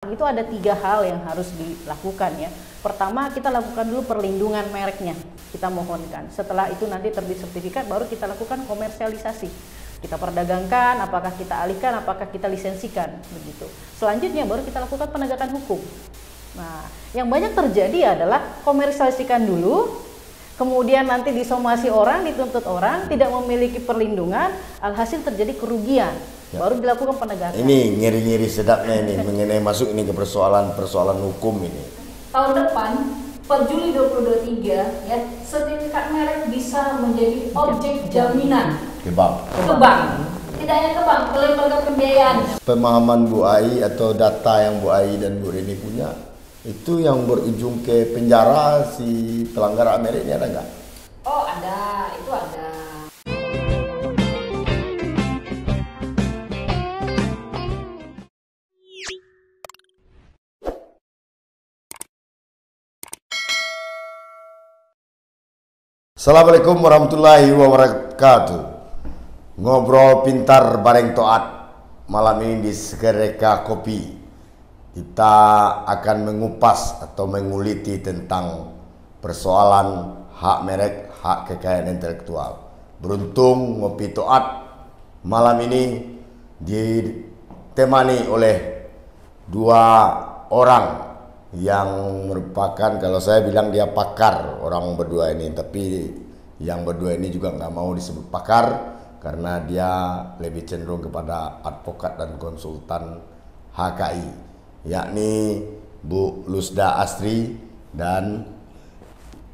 Itu ada 3 hal yang harus dilakukan ya. Pertama, kita lakukan dulu perlindungan mereknya, kita mohonkan. Setelah itu nanti terbit sertifikat, baru kita lakukan komersialisasi. Kita perdagangkan, apakah kita alihkan, apakah kita lisensikan, begitu. Selanjutnya baru kita lakukan penegakan hukum. Nah, yang banyak terjadi adalah komersialisasikan dulu, kemudian nanti disomasi orang, dituntut orang, tidak memiliki perlindungan, alhasil terjadi kerugian. Baru dilakukan penegakan. Ini ngiri-ngiri sedapnya ini mengenai masuk ini ke persoalan hukum ini. Tahun depan per Juli 2023 ya, sertifikat merek bisa menjadi objek jaminan Ke bank. ke bank. Tidak hanya ke bank, ke lembaga pembiayaan. Pemahaman Bu Ai atau data yang Bu Ai dan Bu Rini punya itu yang berujung ke penjara si pelanggar hak merek ini ada nggak? Oh ada, itu ada. Assalamualaikum warahmatullahi wabarakatuh. Ngobrol pintar bareng Toat malam ini di Segereka Kopi. Kita akan mengupas atau menguliti tentang persoalan hak merek, hak kekayaan intelektual. Beruntung Ngopi Toat malam ini ditemani oleh 2 orang yang merupakan, kalau saya bilang dia pakar, orang berdua ini, tapi yang berdua ini juga nggak mau disebut pakar karena dia lebih cenderung kepada advokat dan konsultan HKI, yakni Bu Lusda Astri dan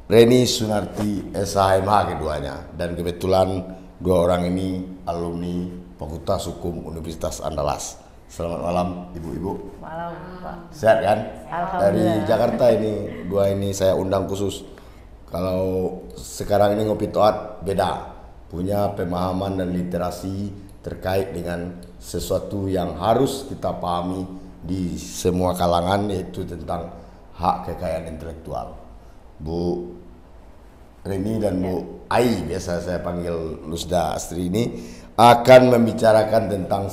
Reni Sunarti SHMH keduanya. Dan kebetulan 2 orang ini alumni Fakultas Hukum Universitas Andalas. Selamat malam ibu-ibu. Malam Pak. Sehat kan? Alhamdulillah. Dari Jakarta ini 2 ini saya undang khusus. Kalau sekarang ini Ngopi Toat beda, punya pemahaman dan literasi terkait dengan sesuatu yang harus kita pahami di semua kalangan, yaitu tentang hak kekayaan intelektual. Bu Reni dan Bu Ai, biasa saya panggil Lusda Astri, ini akan membicarakan tentang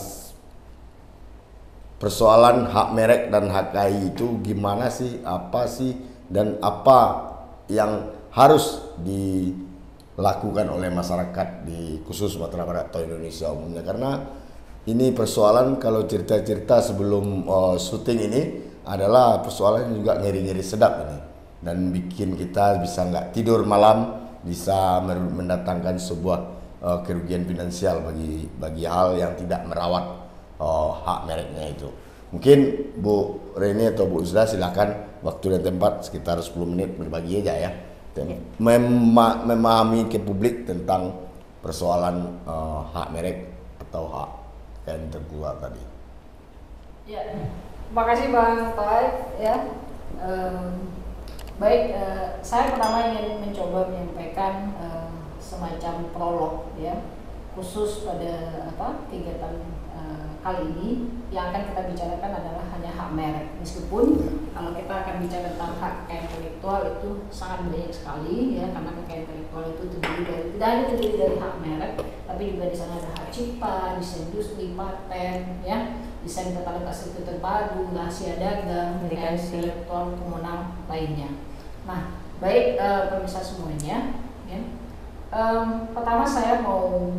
persoalan hak merek dan hak KI itu gimana sih, apa sih, dan apa yang harus dilakukan oleh masyarakat di khusus Sumatera Barat atau Indonesia umumnya. Karena ini persoalan, kalau cerita-cerita sebelum syuting ini adalah persoalan yang juga ngeri-ngeri sedap ini, dan bikin kita bisa nggak tidur malam, bisa mendatangkan sebuah kerugian finansial bagi hal yang tidak merawat hak mereknya itu. Mungkin Bu Reni atau Bu Usda silakan, waktu dan tempat sekitar 10 menit berbagi aja ya. Memahami ke publik tentang persoalan hak merek atau hak kekayaan intelektual tadi. Ya, terima kasih Bang Toat ya. Baik, saya pertama ingin mencoba menyampaikan semacam prolog ya, khusus pada kegiatan kali ini. Yang akan kita bicarakan adalah hanya hak merek, meskipun kalau kita akan bicara tentang hak kekayaan intelektual itu sangat banyak sekali ya, karena kekayaan intelektual itu tidak hanya terdiri dari hak merek, tapi juga di sana ada hak cipta, desain industri, paten ya, desain tata letak sirkuit terpadu, rahasia dagang, kekayaan intelektual komunal lainnya. Nah, baik pemirsa semuanya ya. Pertama saya mau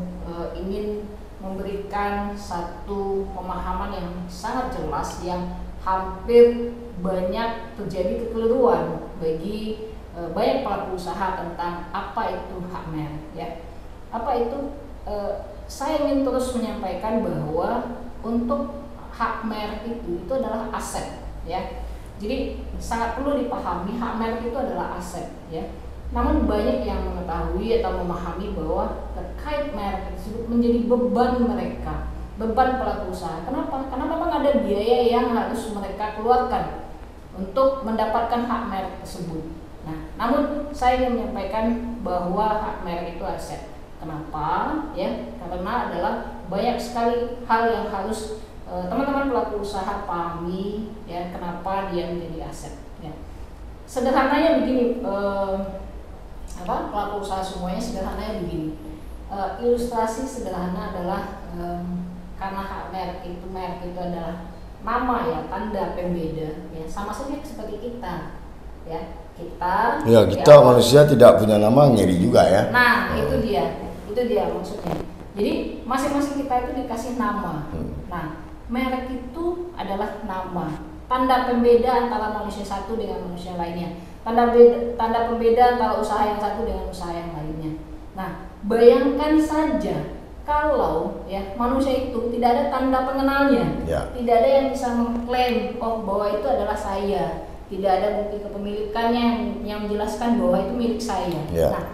ingin memberikan satu pemahaman yang sangat jelas yang hampir banyak terjadi kekeliruan bagi banyak pelaku usaha tentang apa itu hak merek ya. Apa itu? Saya ingin terus menyampaikan bahwa untuk hak merek itu adalah aset ya. Jadi sangat perlu dipahami hak merek itu adalah aset ya. Namun banyak yang mengetahui atau memahami bahwa terkait merek tersebut menjadi beban mereka, beban pelaku usaha. Kenapa? Karena memang ada biaya yang harus mereka keluarkan untuk mendapatkan hak merek tersebut. Nah, namun saya ingin menyampaikan bahwa hak merek itu aset. Kenapa? Ya, karena adalah banyak sekali hal yang harus teman-teman pelaku usaha pahami ya, kenapa dia menjadi aset. Ya. Sederhananya begini. Pelaku usaha semuanya sederhananya begini. Ilustrasi sederhana adalah karena hak merek itu adalah nama ya, tanda pembeda ya, sama saja seperti kita ya. Kita Manusia tidak punya nama, ngeri juga ya. Nah, itu dia maksudnya. Jadi masing-masing kita itu dikasih nama. Nah, merek itu adalah nama, tanda pembeda antara manusia satu dengan manusia lainnya, tanda pembeda antara usaha yang satu dengan usaha yang lainnya. Nah, bayangkan saja kalau ya manusia itu tidak ada tanda pengenalnya, tidak ada yang bisa mengklaim bahwa itu adalah saya, tidak ada bukti kepemilikannya yang menjelaskan bahwa itu milik saya. Nah,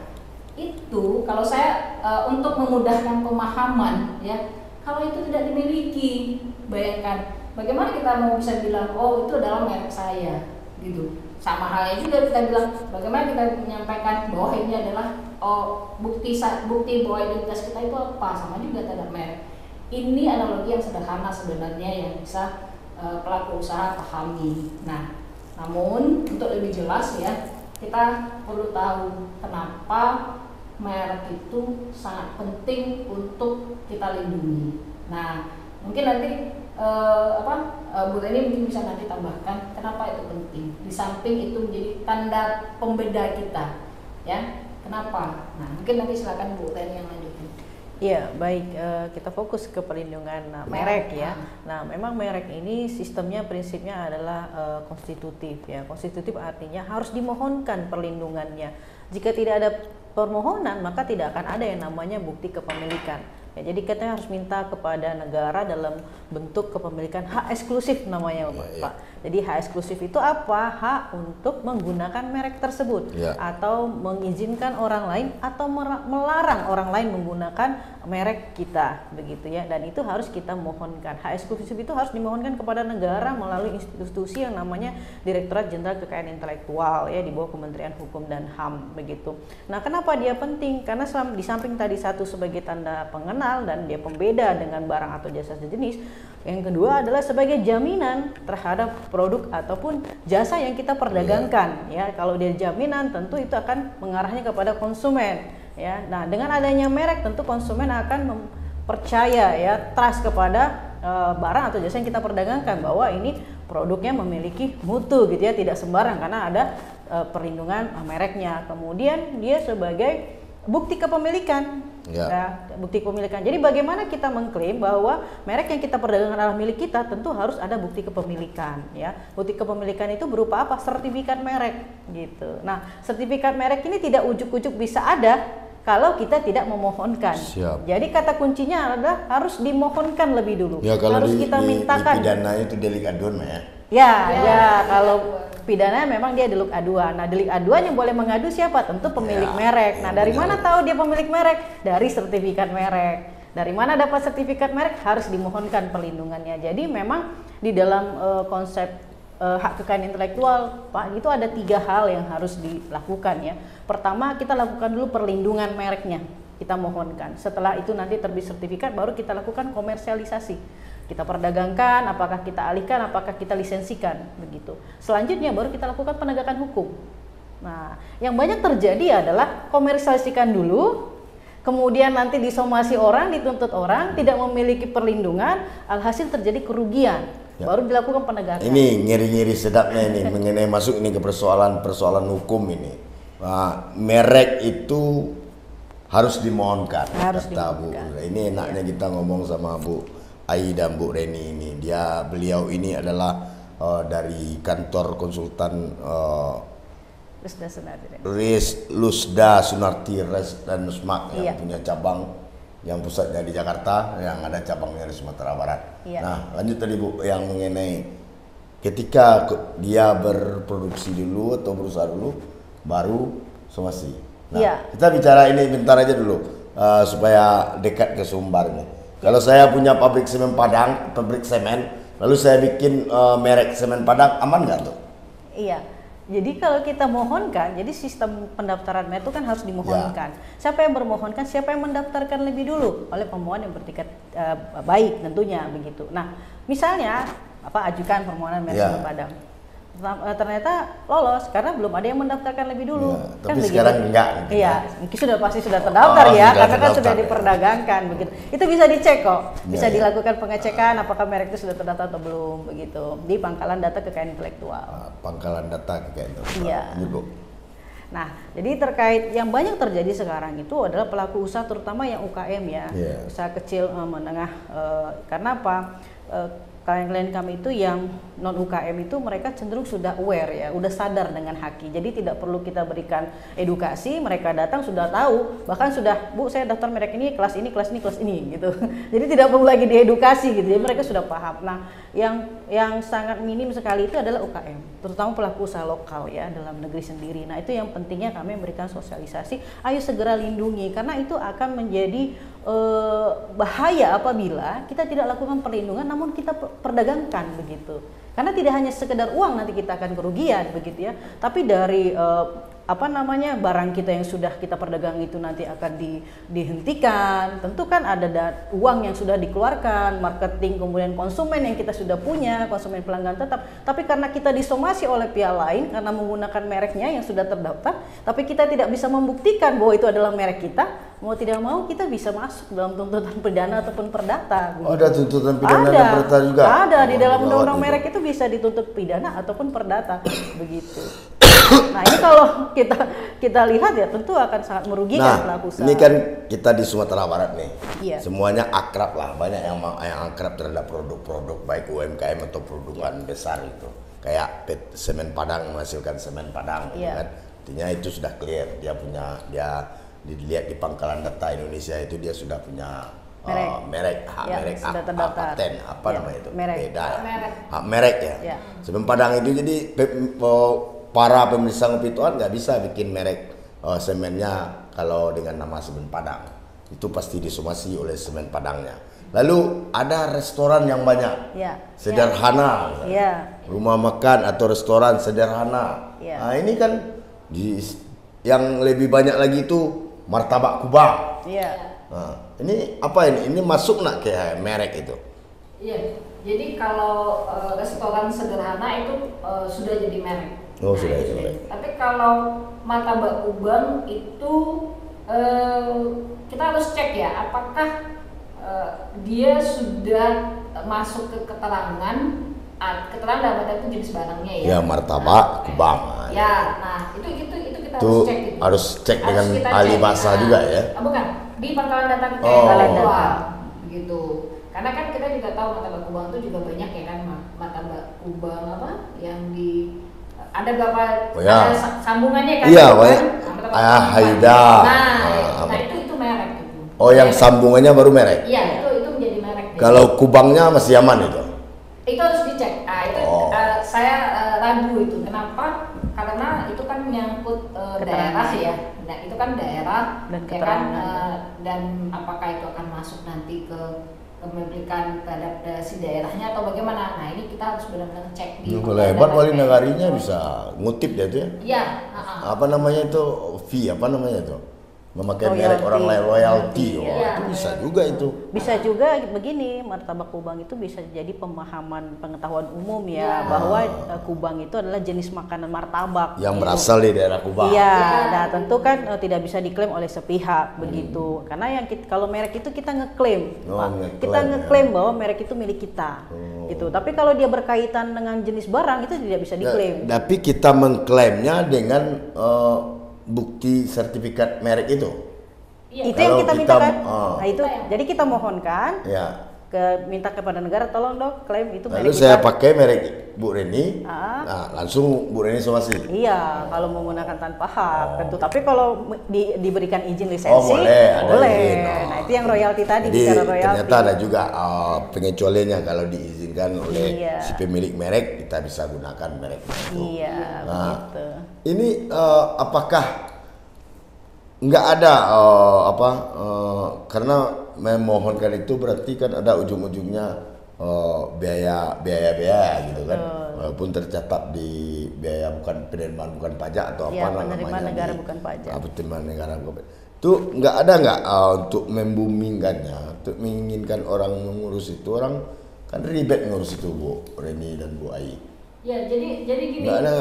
itu kalau saya untuk memudahkan pemahaman ya, kalau itu tidak dimiliki, bayangkan bagaimana kita mau bisa bilang itu adalah merek saya gitu. Sama halnya juga kita bilang bagaimana kita menyampaikan bahwa ini adalah bukti bahwa identitas kita itu apa, sama juga terhadap merek. Ini analogi yang sederhana sebenarnya yang bisa pelaku usaha pahami. Nah, namun untuk lebih jelas ya, kita perlu tahu kenapa merek itu sangat penting untuk kita lindungi. Nah, mungkin nanti Bu Reni mungkin bisa nanti tambahkan kenapa itu penting. Di samping itu menjadi tanda pembeda kita, ya. Kenapa? Nah, mungkin nanti silakan Bu Reni yang lanjutin. Iya, baik. Kita fokus ke perlindungan merek ya. Nah, memang merek ini sistemnya, prinsipnya adalah konstitutif ya. Konstitutif artinya harus dimohonkan perlindungannya. Jika tidak ada permohonan, maka tidak akan ada yang namanya bukti kepemilikan. Ya, jadi kita harus minta kepada negara dalam bentuk kepemilikan hak eksklusif namanya, Pak. Jadi hak eksklusif itu apa? Hak untuk menggunakan merek tersebut, atau mengizinkan orang lain atau melarang orang lain menggunakan merek kita, begitu ya. Dan itu harus kita mohonkan. Hak eksklusif itu harus dimohonkan kepada negara melalui institusi yang namanya Direktorat Jenderal Kekayaan Intelektual ya, di bawah Kementerian Hukum dan HAM, begitu. Nah, kenapa dia penting? Karena di samping tadi satu sebagai tanda pengenal dan dia pembeda dengan barang atau jasa sejenis, yang kedua adalah sebagai jaminan terhadap produk ataupun jasa yang kita perdagangkan ya. Kalau dia jaminan, tentu itu akan mengarahnya kepada konsumen ya. Nah, dengan adanya merek tentu konsumen akan percaya ya, trust kepada barang atau jasa yang kita perdagangkan, bahwa ini produknya memiliki mutu gitu ya, tidak sembarang karena ada perlindungan mereknya. Kemudian dia sebagai bukti kepemilikan. Bukti kepemilikan. Jadi bagaimana kita mengklaim bahwa merek yang kita perdagangkan adalah milik kita, tentu harus ada bukti kepemilikan ya. Bukti kepemilikan itu berupa apa? Sertifikat merek gitu. Nah, sertifikat merek ini tidak ujuk-ujuk bisa ada kalau kita tidak memohonkan. Jadi kata kuncinya adalah harus dimohonkan lebih dulu. Ya, kalau harus kita mintakan. Di pidana itu delik aduan ya. Ya, kalau pidana memang dia delik aduan. Nah, delik aduan yang boleh mengadu siapa? Tentu pemilik merek. Nah, dari mana tahu dia pemilik merek? Dari sertifikat merek. Dari mana dapat sertifikat merek? Harus dimohonkan perlindungannya. Jadi memang di dalam konsep hak kekayaan intelektual, Pak, itu ada 3 hal yang harus dilakukan ya. Pertama, kita lakukan dulu perlindungan mereknya. Kita mohonkan. Setelah itu nanti terbit sertifikat, baru kita lakukan komersialisasi. Kita perdagangkan, apakah kita alihkan, apakah kita lisensikan, begitu. Selanjutnya baru kita lakukan penegakan hukum. Nah, yang banyak terjadi adalah komersialisasikan dulu, kemudian nanti disomasi orang, dituntut orang, tidak memiliki perlindungan, alhasil terjadi kerugian. Baru dilakukan penegakan. Ini ngeri-ngeri sedapnya ini mengenai masuk ini ke persoalan hukum ini. Nah, merek itu harus dimohonkan. Harus kata dimohonkan. Bu. Ini enaknya kita ngomong sama Bu Ai dan Bu Reni ini. Beliau ini adalah dari kantor konsultan Lusda Sunarti Res dan Nusmak yang punya cabang, yang pusatnya di Jakarta, yang ada cabangnya di Sumatera Barat. Nah, lanjut tadi Bu, yang mengenai ketika dia berproduksi dulu atau berusaha dulu, baru somasi. Nah, kita bicara ini bentar aja dulu supaya dekat ke sumber ini. Kalau saya punya pabrik semen Padang, pabrik semen, lalu saya bikin merek semen Padang, aman nggak tuh? Iya. Jadi kalau kita mohonkan, jadi sistem pendaftaran merek itu kan harus dimohonkan. Siapa yang bermohonkan, siapa yang mendaftarkan lebih dulu oleh pemohon yang bertingkat baik tentunya begitu. Nah, misalnya ajukan permohonan merek semen Padang. Ternyata lolos karena belum ada yang mendaftarkan lebih dulu. Ya, Kan tapi begitu. sekarang enggak. Gitu. Iya, mungkin pasti sudah terdaftar ya, sudah karena kan terdaftar, sudah ya. diperdagangkan begitu. Itu bisa dicek kok, bisa Ya, ya. dilakukan pengecekan apakah merek itu sudah terdaftar atau belum begitu di pangkalan data kekayaan intelektual. Pangkalan data kayak itu. Iya. Ini Bu. Nah, jadi terkait yang banyak terjadi sekarang itu adalah pelaku usaha terutama yang UKM ya, Yeah. usaha kecil menengah. Karena apa? Klien-klien kami itu yang non UKM itu mereka cenderung sudah aware ya, udah sadar dengan haki. Jadi tidak perlu kita berikan edukasi, mereka datang sudah tahu, bahkan sudah, Bu saya daftar merek ini, kelas ini, kelas ini, kelas ini gitu. Jadi tidak perlu lagi diedukasi gitu. Jadi mereka sudah paham. Nah, yang sangat minim sekali itu adalah UKM, terutama pelaku usaha lokal ya dalam negeri sendiri. Nah, itu yang pentingnya kami memberikan sosialisasi, ayo segera lindungi karena itu akan menjadi bahaya apabila kita tidak lakukan perlindungan namun kita perdagangkan begitu. Karena tidak hanya sekedar uang nanti kita akan kerugian begitu ya, tapi dari barang kita yang sudah kita perdagang itu nanti akan dihentikan. Tentu kan ada uang yang sudah dikeluarkan, marketing, kemudian konsumen yang kita sudah punya, konsumen pelanggan tetap. Tapi karena kita disomasi oleh pihak lain karena menggunakan mereknya yang sudah terdaftar, tapi kita tidak bisa membuktikan bahwa itu adalah merek kita, mau tidak mau kita bisa masuk dalam tuntutan pidana ataupun perdata. Oh, ada tuntutan pidana Ada. dan perdata juga. Ada di dalam gawat undang-undang itu. merek itu bisa dituntut pidana ataupun perdata begitu. Nah ini kalau kita lihat ya tentu akan sangat merugikan pelaku usaha. Ini kan kita di Sumatera Barat nih, Iya. semuanya akrab lah, banyak yang akrab terhadap produk-produk baik UMKM atau produkan besar itu, kayak semen Padang menghasilkan semen Padang, gitu Iya. kan, artinya itu sudah clear, dia dilihat di pangkalan data Indonesia itu dia sudah punya merek, hak Ya, merek, sudah hak terdaftar. paten, apa Ya, namanya itu, merek. beda ya, Merek. hak merek ya. Ya. Semen Padang itu jadi para pemirsa Ngopi Tuhan nggak bisa bikin merek semennya kalau dengan nama semen Padang, itu pasti disomasi oleh semen Padangnya. Lalu ada restoran yang banyak, Ya. sederhana, misalnya. Ya. Rumah makan atau restoran sederhana. Ya. Nah ini kan yang lebih banyak lagi itu martabak Kubang. Iya. Nah, ini apa ini? Ini masuk nak ke merek itu? Iya, jadi kalau restoran sederhana itu sudah jadi merek. Oh, sudah jadi merek. Tapi kalau martabak Kubang itu kita harus cek ya, apakah dia sudah masuk ke keterangan dalam arti itu jenis barangnya ya. Ya, martabak Kubang. Ya, nah itu kita Itu harus cek gitu. harus cek dengan kita ahli cek. bahasa Nah, juga ya. Bukan, di pangkalan data kita Oh. intelektual begitu. Karena kan kita juga tahu martabak Kubang itu juga banyak ya kan, martabak Kubang yang ada berapa Oh, ya. ada sambungannya kan? Iya, gitu kan? banyak. Nah, martabak Kubang. Haida. Nah itu merek gitu. Oh, yang Merek. sambungannya baru merek. Iya, itu menjadi merek. Kalau Kubangnya masih aman itu. Itu harus dicek. Nah, itu Oh. saya ragu itu. Kenapa? Karena itu kan menyangkut daerah ya. Nah, itu kan daerah Dan ya kan, keterangan. dan apakah itu akan masuk nanti ke kepemilikan terhadap si daerahnya atau bagaimana? Nah, ini kita harus benar-benar cek di. Kalau hebat wali negarinya bisa ngutip dia tuh ya. Iya, Apa namanya itu? Fee, apa namanya itu? Memakai merek Royalty. orang lain, royalty. Wah, Iya. itu bisa juga itu. Bisa juga begini, martabak Kubang itu bisa jadi pemahaman pengetahuan umum ya, Ya. bahwa Kubang itu adalah jenis makanan martabak Yang gitu. berasal dari daerah Kubang. Iya, Ya. nah tentu kan tidak bisa diklaim oleh sepihak begitu. Karena yang kalau merek itu kita ngeklaim, Oh, Pak. ngeklaim, Kita ya. ngeklaim bahwa merek itu milik kita, Oh. gitu. Tapi kalau dia berkaitan dengan jenis barang itu tidak bisa diklaim. Tapi kita mengklaimnya dengan bukti sertifikat merek itu. Iya. Itu yang Kalau kita kita- mintakan. ah. Nah itu, jadi kita mohonkan Ya. minta kepada negara, tolong dong klaim itu Lalu merek saya kita. pakai merek Bu Reni, Ah. nah, langsung Bu Reni somasi. Iya, kalau menggunakan tanpa hak tentu. Tapi kalau diberikan izin lisensi, Oh, boleh, ada boleh. izin. Oh. Nah itu yang royalti tadi, Jadi bicara royalti. ternyata ada juga pengecualiannya kalau diizinkan oleh Iya. si pemilik merek, kita bisa gunakan merek itu. Iya, Nah, begitu. Ini apakah nggak ada karena memohonkan itu berarti kan ada ujung-ujungnya biaya gitu kan, walaupun tercatat di biaya penerimaan bukan pajak atau Iya, apa penerimaan namanya negara bukan pajak. penerimaan negara bukan pajak. Itu nggak ada untuk membumingkannya, untuk menginginkan orang mengurus itu, orang kan ribet ngurus itu Bu Reni dan Bu Ai. Ya, jadi gini. Nggak ada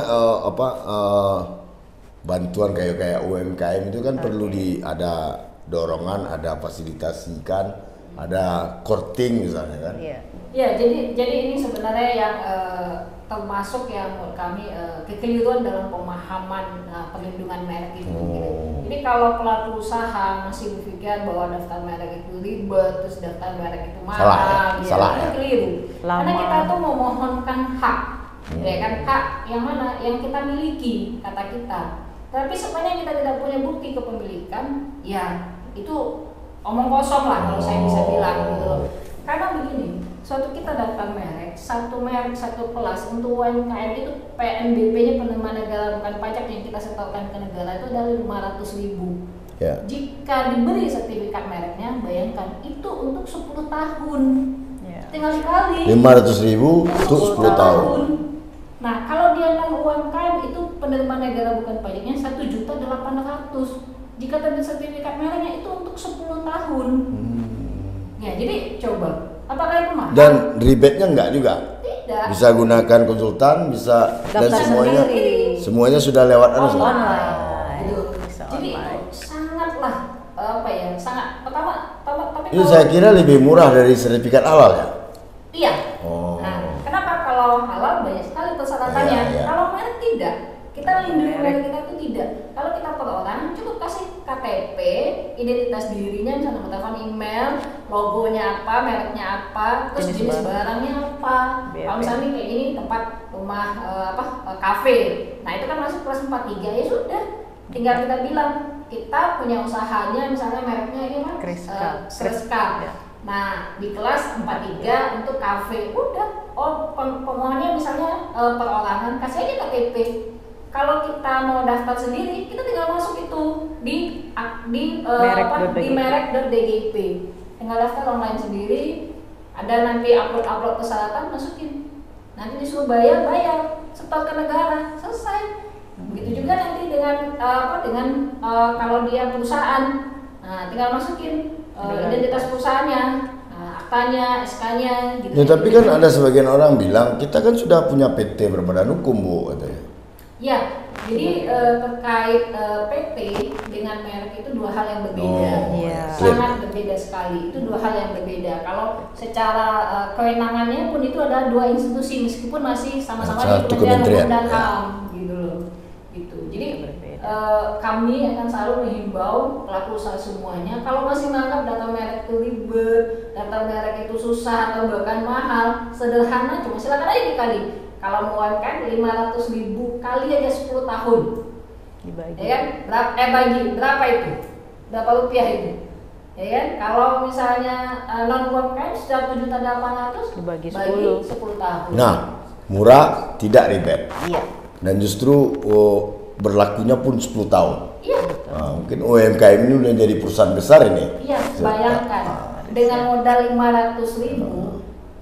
bantuan kayak UMKM itu kan perlu ada dorongan, ada fasilitasikan, ada courting misalnya kan. Iya. Ya, jadi ini sebenarnya yang termasuk yang menurut kami kekeliruan dalam pemahaman perlindungan merek itu. Jadi kalau pelaku usaha masih berpikir bahwa daftar merek itu ribet, terus daftar merek itu mahal, salah ya. Keliru. Lama. Karena kita tuh memohonkan hak, ya kan, hak yang mana yang kita miliki kata kita. Tapi sebenarnya kita tidak punya bukti kepemilikan, ya itu omong kosong lah kalau saya bisa bilang gitu loh. Karena begini, suatu kita daftar merek, satu kelas untuk UMKM itu PNBP-nya penerimaan negara bukan pajak yang kita setorkan ke negara itu adalah 500.000. Ya. Jika diberi sertifikat mereknya, bayangkan itu untuk 10 tahun. Ya. Tinggal dikali 500.000 untuk 10 tahun. Nah, kalau dia non UMKM itu penerimaan negara bukan pajaknya 1.800.000. Jika terbit sertifikat mereknya itu untuk 10 tahun. Ya, jadi coba, apakah itu mahal? Dan rebate-nya enggak juga? Tidak. Bisa gunakan konsultan, bisa dan Daftar semuanya sendiri. semuanya sudah lewat semua. Online. Gitu. Bisa Jadi online. itu sangatlah sangat pertama tapi Itu saya kira lebih murah dari sertifikat halal ya. iya. Oh. Nah, kenapa kalau halal banyak sekali persyaratannya? Iya. Kalau merek tidak. Kita lindungi merek kita itu tidak. Kalau kita perorangan cukup kasih KTP, identitas dirinya, misalnya nomor telepon, email, logonya apa, mereknya apa, terus jenis barangnya apa. BAP. Kalau misalnya kayak ini tempat rumah kafe, nah itu kan masuk kelas 43 ya sudah. Tinggal kita bilang kita punya usahanya, misalnya mereknya ini kan Kreska. Ya. Nah, di kelas 43 untuk kafe, udah. Oh, pemohonnya misalnya perorangan, kasih aja KTP. Kalau kita mau daftar sendiri, kita tinggal masuk itu di merek.dgp. Tinggal daftar online sendiri, ada nanti upload persyaratan, masukin. Nanti disuruh bayar, setor ke negara, selesai. Begitu juga nanti dengan kalau dia perusahaan, nah tinggal masukin identitas perusahaannya, aktanya, SK-nya gitu. Ya, tapi kan ada sebagian orang bilang kita kan sudah punya PT berbadan hukum Bu katanya. Ya, jadi terkait PT dengan merek itu dua hal yang berbeda. Iya. Sangat berbeda sekali. Itu dua hal yang berbeda. Kalau secara kewenangannya pun itu adalah dua institusi meskipun masih sama-sama di Satu Kementerian kementerian, Hukum dan ya. HAM gitu loh. Gitu. Jadi Berbeda. kami akan selalu menghimbau pelaku usaha semuanya kalau masih menganggap data merek itu ribet, data merek itu susah atau bahkan mahal, sederhana cuma silakan aja dikali. Kalau mau UMKM 500.000 kali aja 10 tahun. Dibagi. Ya kan? Berapa itu? Berapa rupiah itu? Ya kan? Kalau misalnya non UMKM sudah 7.800 Dibagi bagi 10. 10 tahun. Nah, murah, tidak rebate. Iya. Dan justru berlakunya pun 10 tahun. Iya. Nah, mungkin UMKM ini udah jadi perusahaan besar ini. Iya, bayangkan dengan modal 500.000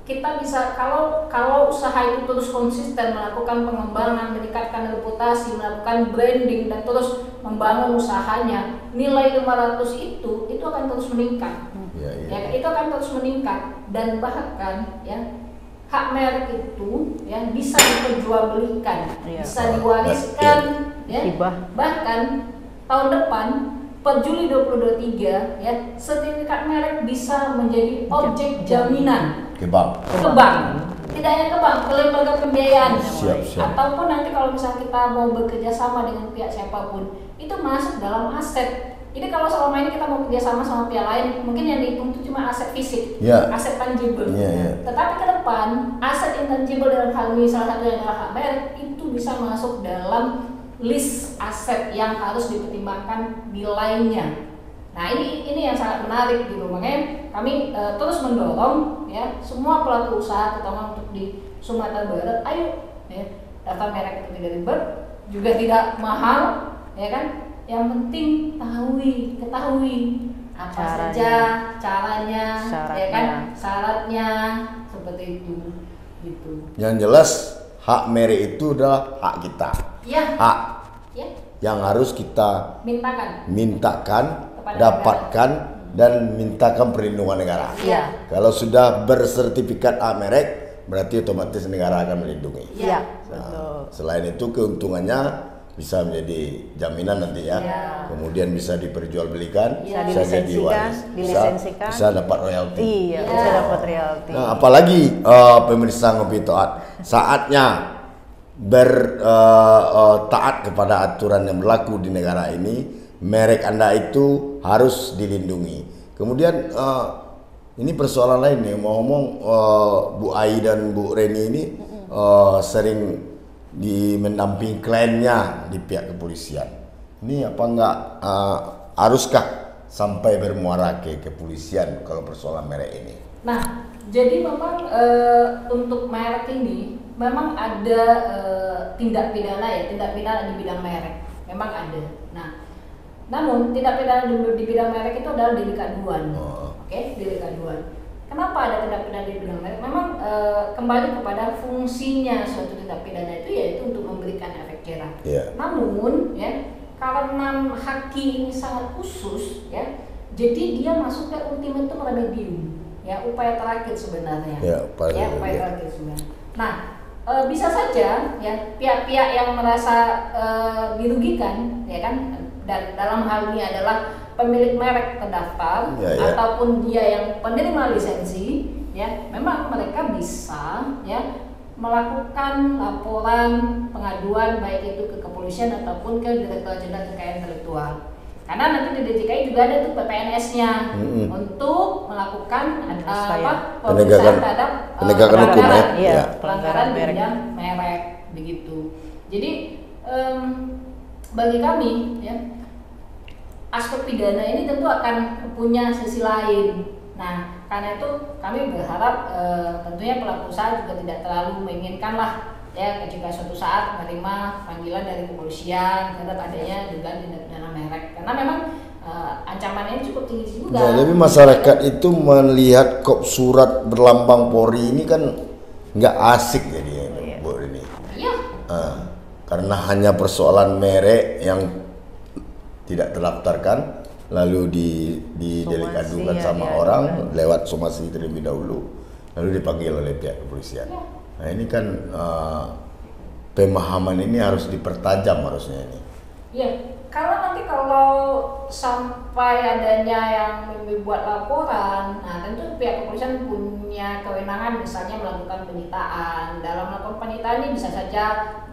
kita bisa kalau usaha itu terus konsisten melakukan pengembangan, meningkatkan reputasi, melakukan branding dan terus membangun usahanya, nilai 500 itu akan terus meningkat. Ya, itu akan terus meningkat dan bahkan ya hak merek itu ya bisa diperjualbelikan, bisa diwariskan ya. Bahkan tahun depan per Juli 2023 ya sertifikat merek bisa menjadi objek jaminan ke bank. Tidak hanya ke bank, ke lembaga pembiayaan. Siap. Ataupun nanti kalau misalnya kita mau bekerja sama dengan pihak siapapun, itu masuk dalam aset. Jadi kalau selama ini kita mau kerja sama pihak lain, mungkin yang dihitung itu cuma aset fisik, aset tangible. Tetapi ke depan, aset intangible dalam hal ini salah satunya adalah hak merek, itu bisa masuk dalam list aset yang harus dipertimbangkan nilainya. Nah ini yang sangat menarik gitu, makanya kami terus mendorong ya semua pelaku usaha terutama untuk di Sumatera Barat, ayo ya daftar merek itu tidak ribet, juga tidak mahal, ya kan? Yang penting ketahui apa saja caranya, ya kan? Syaratnya seperti itu, gitu. Yang jelas hak merek itu adalah hak kita. Ya. Hak. Ya. Yang harus kita mintakan, dapatkan dan mintakan perlindungan negara. Iya. Kalau sudah bersertifikat hak merek, berarti otomatis negara akan melindungi. Iya. Nah, selain itu keuntungannya bisa menjadi jaminan nanti ya. Kemudian bisa diperjualbelikan, bisa jadi waris, bisa dapat royalti. Iya, bisa dapat royalti. Nah, apalagi pemirsa Ngopi Toat, saatnya taat kepada aturan yang berlaku di negara ini. Merek Anda itu harus dilindungi. Kemudian ini persoalan lain nih, mau ngomong Bu Ai dan Bu Reni ini sering mendampingi kliennya di pihak kepolisian. Ini apa enggak haruskah sampai bermuara ke kepolisian kalau persoalan merek ini? Nah, jadi memang untuk merek ini memang ada tindak pidana di bidang merek, memang ada. Nah, namun tindak pidana di bidang merek itu adalah delik aduan, delik aduan. Kenapa ada tindak pidana di bidang merek? Memang kembali kepada fungsinya suatu tindak pidana itu, yaitu untuk memberikan efek jerah. Namun ya, karena haki ini sangat khusus ya, jadi dia masuk ke ultimatum remedium, ya, upaya terakhir sebenarnya. Upaya terakhir sebenarnya. Nah, bisa saja ya pihak-pihak yang merasa dirugikan, ya kan, dan dalam hal ini adalah pemilik merek terdaftar ataupun dia yang penerima lisensi, ya, memang mereka bisa ya melakukan laporan pengaduan baik itu ke kepolisian ataupun ke Direktorat Jenderal Kekayaan Intelektual. Karena nanti di DJKI juga ada tuh PPNS-nya untuk melakukan pemeriksaan terhadap penegakan hukum pelanggaran di bidang merek begitu. Jadi bagi kami ya, aspek pidana ini tentu akan punya sisi lain. Nah, karena itu kami berharap tentunya pelaku usaha juga tidak terlalu menginginkan lah ya jika suatu saat menerima panggilan dari kepolisian terhadap adanya dugaan tindak pidana merek, karena memang ancamannya cukup tinggi juga. Ya, tapi masyarakat itu melihat kop surat berlambang Polri ini kan nggak asik jadi Bu ini. Iya. Karena hanya persoalan merek yang tidak terdaftarkan lalu delik adukan sama orang lewat somasi terlebih dahulu lalu dipanggil oleh pihak kepolisian. Nah ini kan pemahaman ini harus dipertajam harusnya ini. Iya, kalau sampai adanya yang membuat laporan, nah tentu pihak kepolisian punya kewenangan misalnya melakukan penyitaan. Dalam melakukan penyitaan ini bisa saja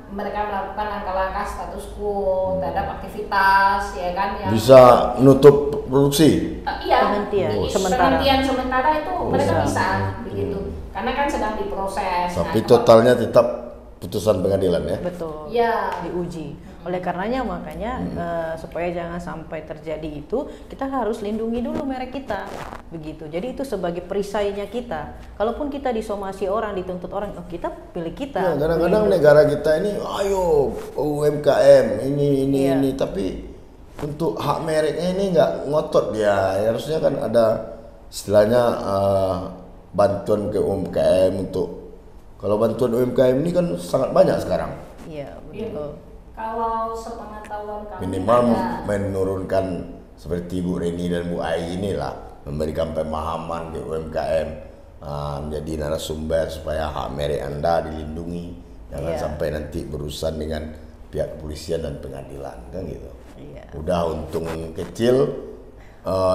mereka melakukan langkah-langkah status quo terhadap aktivitas, ya kan, yang bisa menutup produksi. Penghentian sementara itu mereka bisa begitu, karena kan sedang diproses. Tapi totalnya tetap putusan pengadilan ya. Betul. Ya. Diuji. Oleh karenanya makanya supaya jangan sampai terjadi itu, kita harus lindungi dulu merek kita, begitu. Jadi itu sebagai perisainya kita. Kalaupun kita disomasi orang, dituntut orang, kita pilih kita. Ya, kadang-kadang negara kita ini, ayo UMKM ini, tapi untuk hak mereknya ini nggak ngotot dia. Harusnya kan ada istilahnya bantuan ke UMKM untuk, kalau bantuan UMKM ini kan sangat banyak sekarang. Iya, betul. Kalau sepengetahuan kami minimal menurunkan seperti Bu Reni dan Bu Ai inilah, memberikan pemahaman ke UMKM, menjadi narasumber supaya hak merek Anda dilindungi, jangan sampai nanti berurusan dengan pihak kepolisian dan pengadilan, kan gitu. Udah untung kecil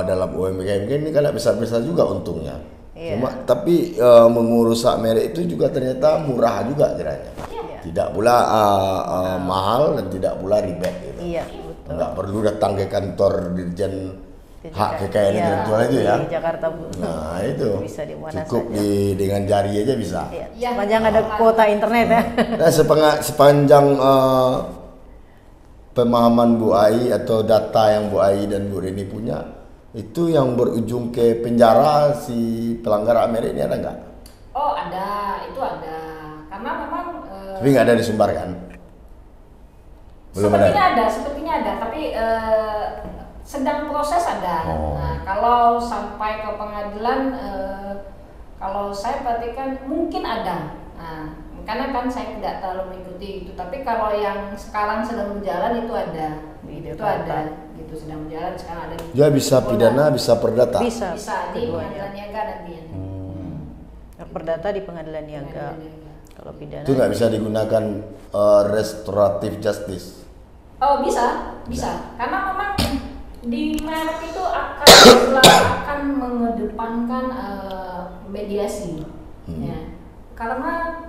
dalam UMKM ini kan besar-besar juga untungnya. Cuma tapi mengurus hak merek itu juga ternyata murah juga kiranya. Tidak pula mahal dan tidak pula ribet gitu. Iya, betul. Nggak perlu datang ke kantor Dirjen Hak Kekayaan Intelektual itu ya. Di Jakarta. Nah, itu. Bisa di mana cukup saja. dengan jari aja bisa. Iya. Sepanjang ada kuota internet ya. Nah, sepanjang pemahaman Bu Ai atau data yang Bu Ai dan Bu Reni punya, itu yang berujung ke penjara si pelanggar hak merek ini ada nggak? Oh, ada, itu ada. Karena memang tapi nggak ada di Sumbar kan? Belum sepertinya ada, tapi sedang proses ada. Nah, kalau sampai ke pengadilan, kalau saya perhatikan mungkin ada. Nah, karena kan saya tidak terlalu mengikuti itu, tapi kalau yang sekarang sedang berjalan itu ada, itu ada, gitu sedang berjalan sekarang ada. Ya bisa pidana, bisa perdata. Bisa di pengadilan niaga nanti. Perdata di pengadilan niaga. Kalau pidana Itu nggak bisa digunakan restoratif justice. Oh bisa, bisa. Karena memang di merek itu akan mengedepankan mediasi. Ya. Karena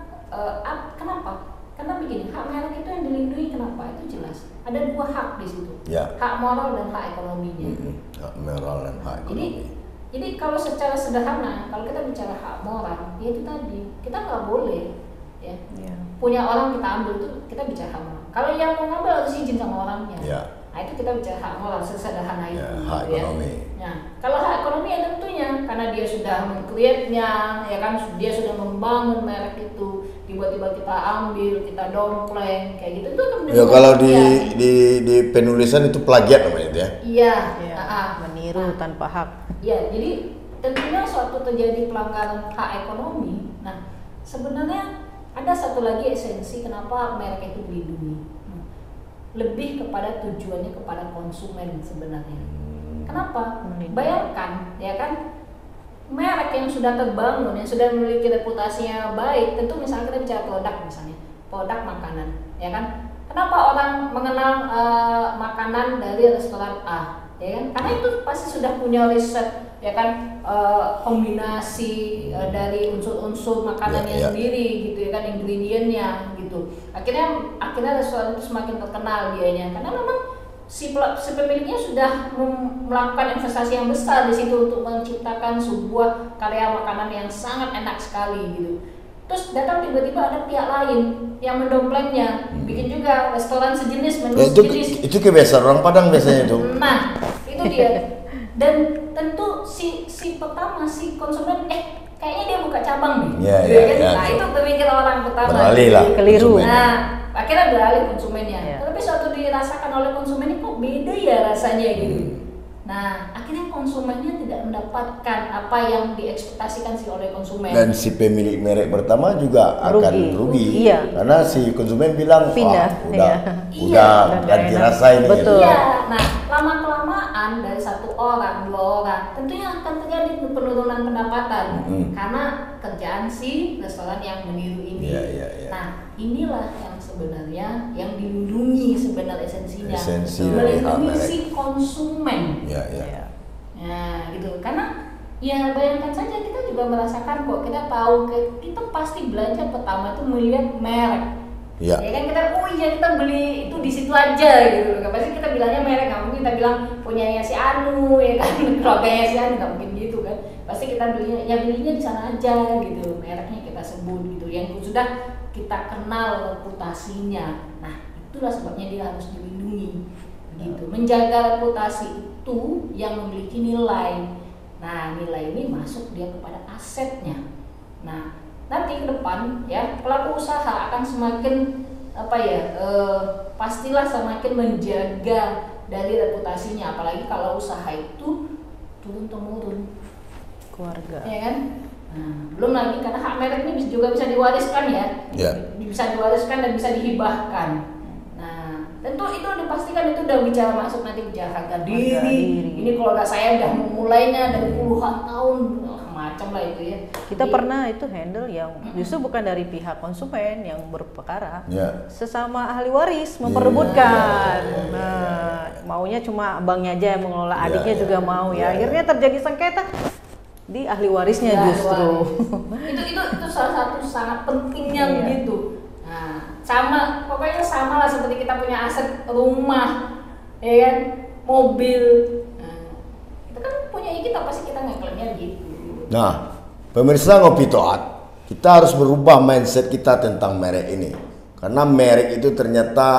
kenapa? Karena begini, hak merek itu yang dilindungi kenapa? Itu jelas. Ada dua hak di situ. Ya. Hak moral dan hak ekonominya. Hak moral dan hak ekonomi. Jadi kalau secara sederhana, kalau kita bicara hak moral, ya itu tadi kita nggak boleh ya. Punya orang kita ambil itu kita bicara hak moral. Kalau yang mau ngambil harus izin sama orangnya. Ya. Nah itu kita bicara hak moral sesederhana itu. Ya, hak ekonomi. Nah kalau hak ekonomi ya tentunya karena dia sudah meng-create-nya, ya kan dia sudah membangun merek itu, tiba-tiba kita ambil, kita dompleng kayak gitu itu kan. Ya kalau di penulisan itu plagiat namanya itu ya. Iya. Meniru tanpa hak. Ya jadi tentunya suatu terjadi pelanggaran hak ekonomi. Nah sebenarnya ada satu lagi esensi kenapa merek itu dilindungi. Lebih kepada tujuannya kepada konsumen sebenarnya. Kenapa? Bayangkan, ya kan, merek yang sudah terbangun, yang sudah memiliki reputasinya baik, tentu misalnya kita bicara produk misalnya, produk makanan, ya kan? Kenapa orang mengenal makanan dari restoran A, ya kan? Karena itu pasti sudah punya riset, ya kan, kombinasi dari unsur-unsur makanannya sendiri, gitu ya kan, ingredientnya, gitu. Akhirnya restoran itu semakin terkenal dianya, karena memang si pemiliknya sudah melakukan investasi yang besar di situ untuk menciptakan sebuah karya makanan yang sangat enak sekali gitu. Terus datang tiba-tiba ada pihak lain yang mendomplengnya, bikin juga restoran sejenis, menu sejenis. Itu kebiasaan orang Padang biasanya itu. Nah, itu dia. Dan tentu si pertama si konsumen kayaknya dia buka cabang nih. Nah, itu berpikir orang pertama. Beralih lah. Keliru. Nah, akhirnya beralih konsumennya. Tapi suatu dirasakan oleh konsumen ini kok beda ya rasanya gitu. Nah, akhirnya konsumennya tidak mendapatkan apa yang diekspektasikan sih oleh konsumen. Dan si pemilik merek pertama juga akan rugi. Karena si konsumen bilang, udah ganti rasa ini. Betul. Iya. Nah, lama-kelamaan dari satu orang, dua orang, tentunya akan terjadi penurunan pendapatan karena kerjaan si restoran yang meniru ini. Nah, inilah yang sebenarnya yang dilindungi sebenarnya esensinya, melindungi si konsumen. Nah, gitu. Karena ya bayangkan saja kita juga merasakan kok, kita tahu kita pasti belanja pertama itu melihat merek. Ya kan kita beli itu di situ aja gitu. Gak pasti kita bilangnya merek, nggak mungkin kita bilang punyanya si Anu ya kan, keluarganya si Anu, nggak mungkin gitu kan. Pasti kita belinya di sana aja gitu, mereknya kita sebut gitu, yang sudah kita kenal reputasinya. Nah itulah sebabnya dia harus dilindungi gitu, menjaga reputasi itu yang memiliki nilai. Nah nilai ini masuk dia kepada asetnya. Nah nanti ke depan ya pelaku usaha akan semakin pastilah semakin menjaga dari reputasinya, apalagi kalau usaha itu turun temurun keluarga, ya kan. Nah, belum lagi karena hak merek ini juga bisa diwariskan ya, bisa diwariskan dan bisa dihibahkan. Nah tentu itu dipastikan itu udah bicara masuk nanti bicara harga diri. Ini keluarga saya udah memulainya dari puluhan tahun, macam lah itu ya. Kita pernah itu handle yang justru bukan dari pihak konsumen yang berperkara, sesama ahli waris memperebutkan. Maunya cuma abangnya aja yang mengelola, adiknya juga mau ya. Akhirnya terjadi sengketa di ahli warisnya justru. Itu salah satu sangat pentingnya begitu. Nah, pokoknya sama lah seperti kita punya aset rumah, ya kan, mobil. Nah, itu kan punya kita, pasti kita ngeklaimnya gitu. Nah, pemirsa Ngopi Toat, kita harus berubah mindset kita tentang merek ini. Karena merek itu ternyata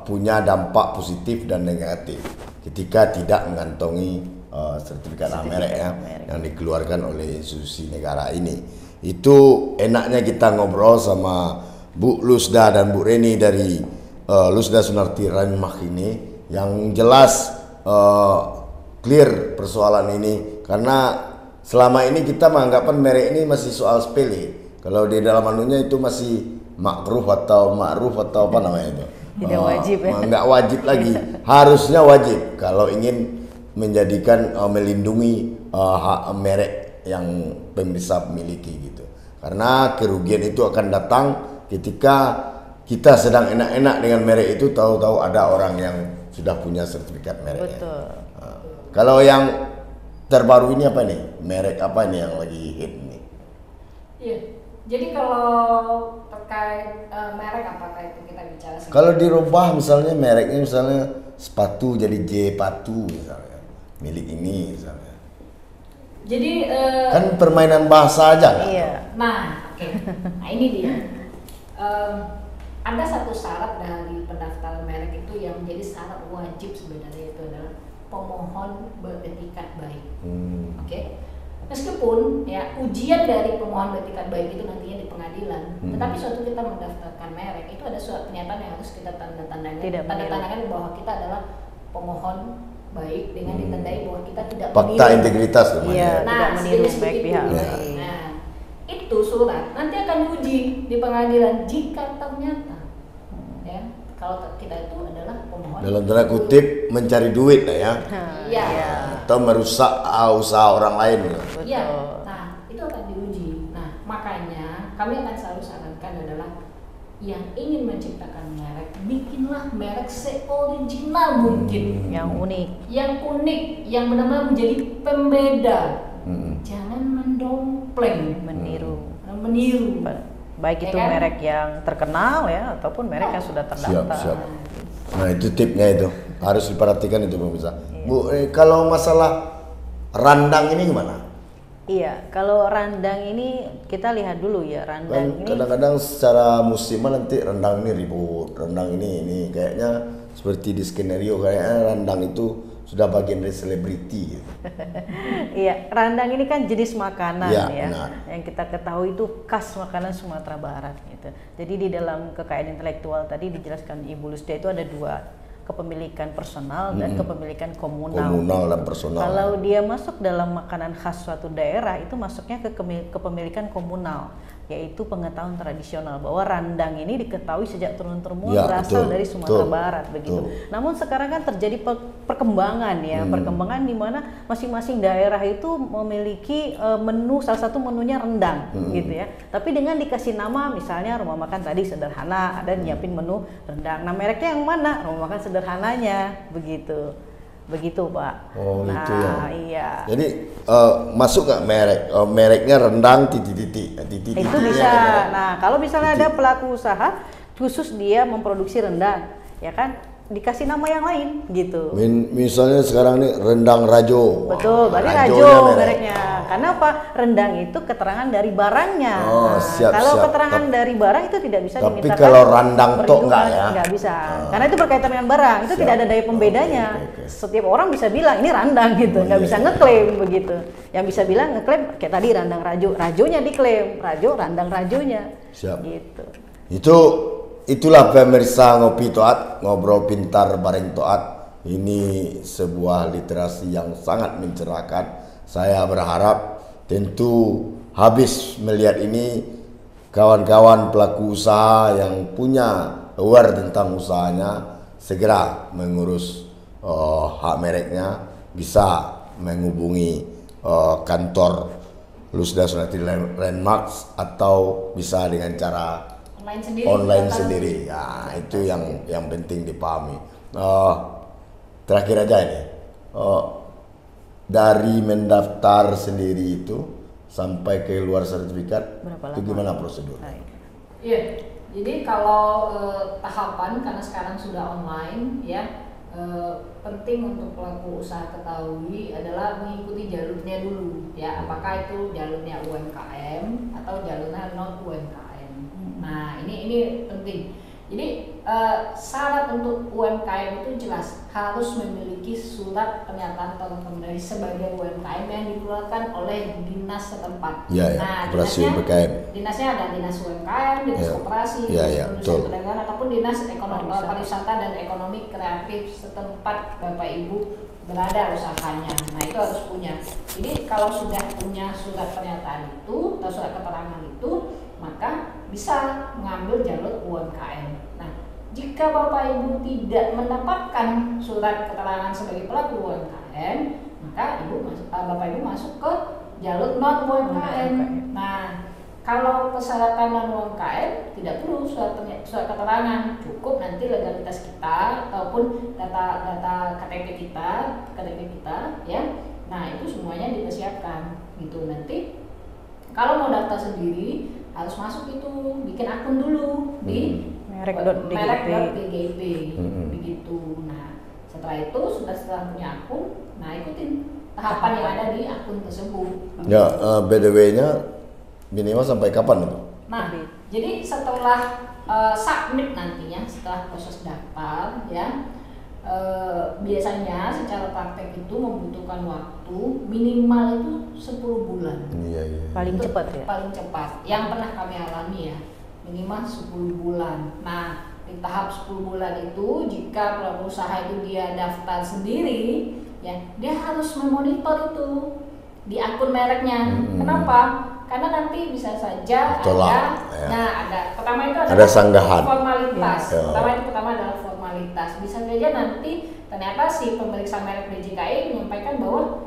punya dampak positif dan negatif ketika tidak mengantongi sertifikat merek yang dikeluarkan oleh institusi negara ini. Itu enaknya kita ngobrol sama Bu Lusda dan Bu Reni dari Lusda Sunarti Ranmah ini, yang jelas clear persoalan ini, karena selama ini kita menganggapkan merek ini masih soal sepele. Kalau di dalam anunya itu masih ma'ruf atau apa namanya itu. Tidak wajib ya. Nggak wajib lagi. Harusnya wajib kalau ingin melindungi hak merek yang pemirsa miliki gitu. Karena kerugian itu akan datang ketika kita sedang enak-enak dengan merek itu, tahu-tahu ada orang yang sudah punya sertifikat merek. Betul. Kalau yang terbaru ini apa nih? Merek apa ini yang lagi hit ini? Iya. Jadi kalau terkait merek apakah itu kita bicara sedikit? Kalau dirubah misalnya mereknya, misalnya sepatu jadi J Patu misalnya, milik ini misalnya. Jadi Kan permainan bahasa aja kan? Iya. nah, oke. Nah, ini dia. Ada satu syarat dari pendaftaran merek itu yang menjadi syarat wajib sebenarnya, itu adalah pemohon beretikat baik. Oke. Meskipun ya ujian dari pemohon beretikat baik itu nantinya di pengadilan, tetapi suatu kita mendaftarkan merek itu ada surat pernyataan yang harus kita tanda-tangan bahwa kita adalah pemohon baik dengan ditandai bahwa kita tidak Fakta integritas namanya. Iya, tidak meniru sejenis baik begitu. pihak Ya. lain. Nah, itu surat nanti akan diuji di pengadilan jika ternyata ya kalau kita itu adalah pemohon Dalam tanda kutip mencari duit lah ya, Iya. atau merusak usaha orang lain. Iya. Nah, itu akan diuji. Nah, makanya kami akan selalu sarankan adalah yang ingin menciptakan merek, bikinlah merek se-original mungkin, Yang unik. yang unik, yang benar-benar menjadi pembeda. Jangan mendompleng, Meniru. meniru. Baik Ya itu kan? merek yang terkenal ya ataupun merek yang sudah terdaftar. Siap. Nah itu tipnya itu, harus diperhatikan itu pemirsa. Bu, kalau masalah randang ini gimana? Iya, kalau randang ini kita lihat dulu ya, randang Kan ini kadang-kadang secara musiman nanti rendang ini ribut, rendang ini kayaknya seperti di skenario, kayaknya rendang itu sudah bagian dari selebriti gitu. iya, randang ini kan jenis makanan Iya, ya, benar. yang kita ketahui itu khas makanan Sumatera Barat gitu. Jadi di dalam kekayaan intelektual tadi dijelaskan Ibu Lusda itu ada dua, kepemilikan personal dan kepemilikan komunal. Komunal dan personal. Kalau dia masuk dalam makanan khas suatu daerah itu masuknya ke kepemilikan komunal, yaitu pengetahuan tradisional bahwa randang ini diketahui sejak turun-temurun Ya, berasal betul, dari Sumatera betul, Barat begitu. betul. Namun sekarang kan terjadi perkembangan ya, perkembangan di mana masing-masing daerah itu memiliki menu, salah satu menunya rendang gitu ya. Tapi dengan dikasih nama, misalnya rumah makan tadi sederhana, ada nyiapin menu rendang. Nah, mereknya yang mana? Rumah makan sederhananya begitu. Begitu, Pak. Oh, nah, itu ya. Iya. Jadi masuk nggak merek? Mereknya rendang titik-titik. Itu bisa. Nah, kalau misalnya ada pelaku usaha khusus dia memproduksi rendang, ya kan, dikasih nama yang lain gitu. Misalnya sekarang ini rendang Rajo. Betul, berarti Rajonya Rajo mereknya. Karena apa? Rendang itu keterangan dari barangnya. Oh, Nah, siap, kalau siap. keterangan dari barang itu tidak bisa Tapi dimintakan. kalau randang tok nggak ya? Nggak bisa. Karena itu berkaitan dengan barang. Itu Siap. tidak ada daya pembedanya. Oke. Setiap orang bisa bilang ini randang gitu. Nggak iya, bisa iya. ngeklaim begitu. Yang bisa bilang ngeklaim kayak tadi randang Rajo. Rajonya diklaim. Rajo, randang Rajonya. Siap. Gitu. Itulah pemirsa Ngopi Toat, ngobrol pintar bareng Toat. Ini sebuah literasi yang sangat mencerahkan. Saya berharap tentu habis melihat ini kawan-kawan pelaku usaha yang punya aware tentang usahanya segera mengurus hak mereknya, bisa menghubungi kantor Lusda Sunati Landmarks atau bisa dengan cara online sendiri. Ya, itu yang penting dipahami. Terakhir aja ini, dari mendaftar sendiri itu sampai keluar sertifikat, Berapa itu lama? gimana prosedur? Baik. Iya, jadi kalau tahapan karena sekarang sudah online ya, penting untuk pelaku usaha ketahui adalah mengikuti jalurnya dulu ya, apakah itu jalurnya UMKM atau jalurnya non UMKM. Nah ini penting. Jadi syarat untuk UMKM itu jelas harus memiliki surat pernyataan terrekomendasi sebagai UMKM yang dikeluarkan oleh dinas setempat. Ya, ya, Nah, Koperasi dinasnya- UMKM. Dinasnya ada dinas UMKM, dinas Ya. koperasi, Ya, dinas ya, perindustrian betul. perdagangan ataupun dinas ekonomi pariwisata dan ekonomi kreatif setempat Bapak Ibu berada usahanya. Nah itu harus punya. Jadi kalau sudah punya surat pernyataan itu atau surat keterangan itu, maka bisa mengambil jalur UMKM. Nah jika Bapak Ibu tidak mendapatkan surat keterangan sebagai pelaku UMKM, maka Bapak Ibu masuk ke jalur non UMKM. Nah kalau persyaratan non UMKM tidak perlu surat keterangan, cukup nanti legalitas kita ataupun data KTP kita ya. Nah, itu semuanya dipersiapkan gitu. Nanti kalau mau daftar sendiri harus masuk itu, bikin akun dulu di merek.dgp begitu. Nah, setelah itu setelah punya akun, nah ikutin tahapan yang ada di akun tersebut. Ya, BDW-nya minimal sampai kapan itu? Nah, jadi setelah submit nantinya, setelah proses daftar ya, biasanya secara praktek itu membutuhkan waktu minimal itu 10 bulan. Iya. Paling cepat ya? Paling cepat. Yang pernah kami alami ya, minimal 10 bulan. Nah, di tahap 10 bulan itu jika pelaku usaha itu dia daftar sendiri, ya dia harus memonitor itu di akun mereknya. Kenapa? Karena nanti bisa saja ada pertama itu ada sanggahan formalitas. Pertama adalah formalitas. Bisa saja nanti ternyata si pemeriksa merek DJKI menyampaikan bahwa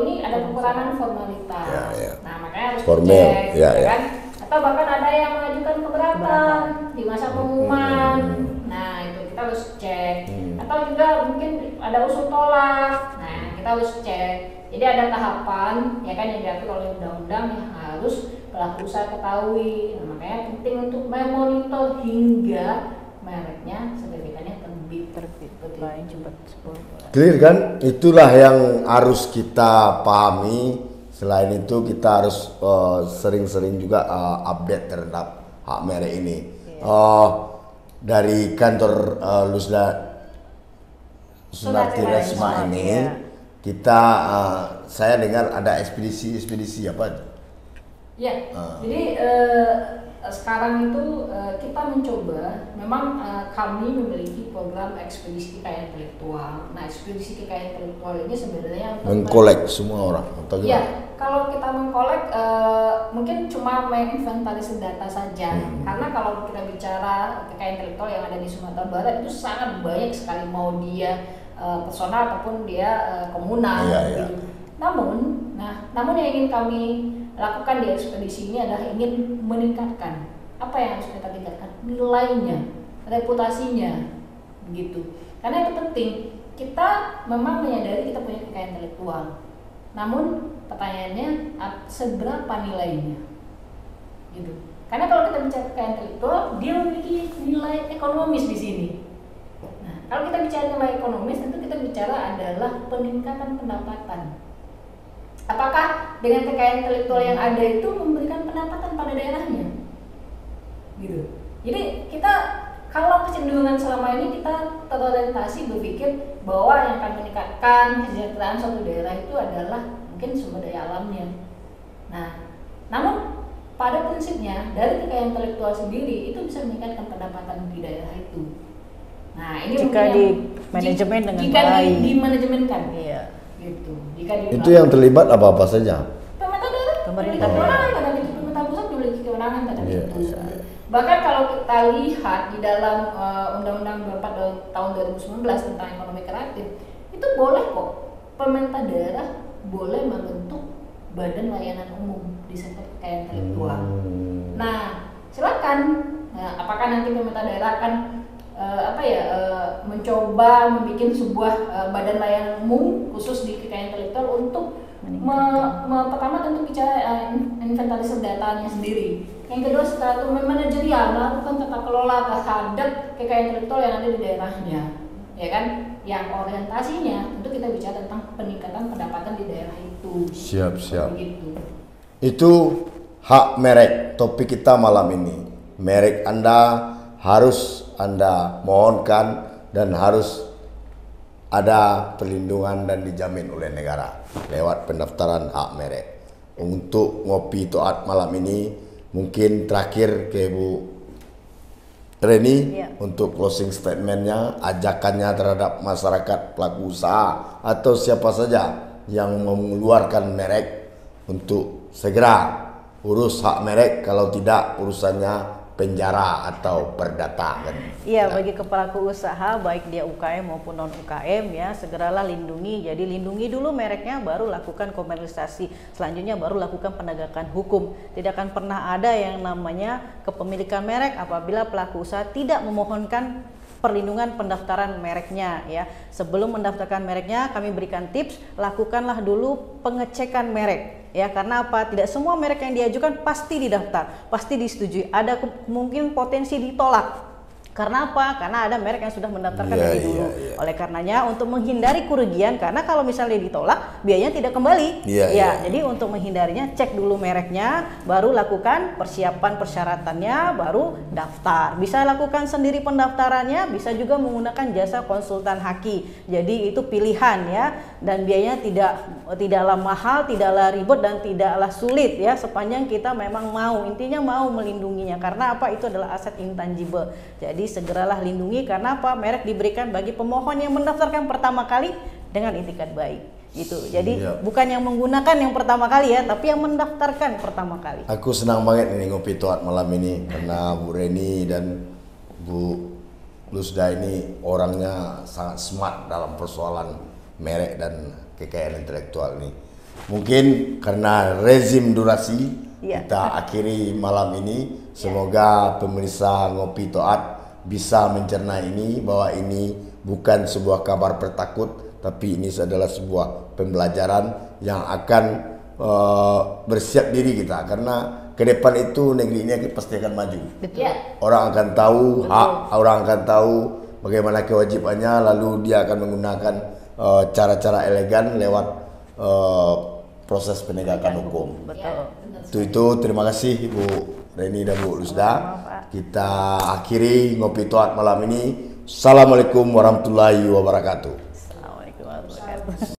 ini ada kekurangan formalitas. Nah, makanya harus dicek, kan? Atau bahkan ada yang mengajukan keberatan di masa pengumuman. Nah, itu kita harus cek. Atau juga mungkin ada usul tolak. Nah, kita harus cek. Jadi ada tahapan ya kan yang diatur oleh undang-undang yang harus pelaku usaha ketahui. Nah, makanya penting untuk memonitor hingga mereknya sertifikatnya terbit. Paling cepat 10 bulan. Clear kan? Itulah yang harus kita pahami. Selain itu kita harus sering-sering juga update terhadap hak merek ini. Dari kantor Lusda Sunarti Resma ini kita saya dengar ada ekspedisi apa? Ya, jadi sekarang itu kita mencoba, memang kami memiliki program ekspedisi kekayaan intelektual. Nah, ekspedisi kekayaan intelektual ini sebenarnya mengkolek semua orang atau gimana? Iya, kalau kita mengkolek mungkin cuma menginventarisir data saja. Karena kalau kita bicara kekayaan intelektual yang ada di Sumatera Barat itu sangat banyak sekali, mau dia personal ataupun dia komunal. Gitu. Namun yang ingin kami lakukan di ekspedisi ini adalah ingin meningkatkan apa yang harus kita tingkatkan, nilainya, reputasinya, begitu. Karena itu penting. Kita memang menyadari kita punya kekayaan intelektual. Namun pertanyaannya seberapa nilainya, gitu. Karena kalau kita bicara kekayaan intelektual, dia memiliki nilai ekonomis di sini. Nah, kalau kita bicara nilai ekonomis, tentu kita bicara adalah peningkatan pendapatan. Apakah dengan kekayaan intelektual yang ada itu memberikan pendapatan pada daerahnya, gitu. Jadi kita kalau kecenderungan selama ini kita terorientasi berpikir bahwa yang akan meningkatkan kesejahteraan suatu daerah itu adalah mungkin sumber daya alamnya. Nah, namun pada prinsipnya dari kekayaan intelektual sendiri itu bisa meningkatkan pendapatan di daerah itu. Nah, ini jika di manajemen dengan baik. Di manajemenkan. Iya. Gitu. Itu yang terlibat apa saja? Pemerintah daerah, pemerintah kewenangan terhadap itu, pemerintah pusat memiliki kewenangan terhadap itu. Bahkan kalau kita lihat di dalam Undang-Undang 24 tahun 2019 tentang ekonomi kreatif, itu boleh kok pemerintah daerah boleh membentuk badan layanan umum di sektor kekayaan intelektual. Nah, silakan. Nah, apakah nanti pemerintah daerah akan mencoba membuat sebuah badan layanan umum khusus di kekayaan intelektual untuk pertama tentu bicara inventarisir datanya sendiri. Yang kedua setelah itu manajerial, melakukan tata kelola terhadap kekayaan intelektual yang ada di daerahnya, ya kan? Yang orientasinya tentu kita bicara tentang peningkatan pendapatan di daerah itu. Siap. Begitu. Itu hak merek topik kita malam ini. Merek Anda harus Anda mohonkan dan harus ada perlindungan dan dijamin oleh negara lewat pendaftaran hak merek. Untuk ngopi toat malam ini mungkin terakhir ke Bu Reni untuk closing statementnya, ajakannya terhadap masyarakat pelaku usaha atau siapa saja yang mengeluarkan merek untuk segera urus hak merek, kalau tidak urusannya penjara atau perdata kan. Iya, bagi pelaku usaha baik dia UKM maupun non UKM ya, segeralah lindungi. Jadi lindungi dulu mereknya, baru lakukan komersialisasi. Selanjutnya baru lakukan penegakan hukum. Tidak akan pernah ada yang namanya kepemilikan merek apabila pelaku usaha tidak memohonkan perlindungan pendaftaran mereknya ya. Sebelum mendaftarkan mereknya, kami berikan tips, lakukanlah dulu pengecekan merek. Ya, karena apa? Tidak semua merek yang diajukan pasti didaftar, pasti disetujui. Ada kemungkinan potensi ditolak. Karena apa? Karena ada merek yang sudah mendaftarkan lebih dulu. Oleh karenanya untuk menghindari kerugian, karena kalau misalnya ditolak, biayanya tidak kembali. Jadi untuk menghindarinya cek dulu mereknya, baru lakukan persiapan persyaratannya, baru daftar. Bisa lakukan sendiri pendaftarannya, bisa juga menggunakan jasa konsultan haki. Jadi itu pilihan ya, dan biayanya tidaklah mahal, tidaklah ribet dan tidaklah sulit ya, sepanjang kita memang mau, intinya mau melindunginya. Karena apa? Itu adalah aset intangible. Jadi segeralah lindungi, karena apa? Merek diberikan bagi pemohon yang mendaftarkan pertama kali dengan itikat baik. Gitu. Jadi bukan yang menggunakan yang pertama kali ya, tapi yang mendaftarkan pertama kali. Aku senang banget ini ngopi Toat malam ini karena Bu Reni dan Bu Lusda ini orangnya sangat smart dalam persoalan merek dan kekayaan intelektual ini. Mungkin karena rezim durasi kita akhiri malam ini. Semoga pemirsa Ngopi Toat bisa mencerna ini, bahwa ini bukan sebuah kabar pertakut, tapi ini adalah sebuah pembelajaran yang akan bersiap diri kita, karena ke depan itu negeri ini pasti akan maju. Orang akan tahu hak, orang akan tahu bagaimana kewajibannya, lalu dia akan menggunakan cara-cara elegan lewat proses penegakan hukum. Itu terima kasih Bu Reni dan Bu Lusda. Kita akhiri Ngopi Toat malam ini. Assalamualaikum warahmatullahi wabarakatuh. Assalamualaikum warahmatullahi wabarakatuh.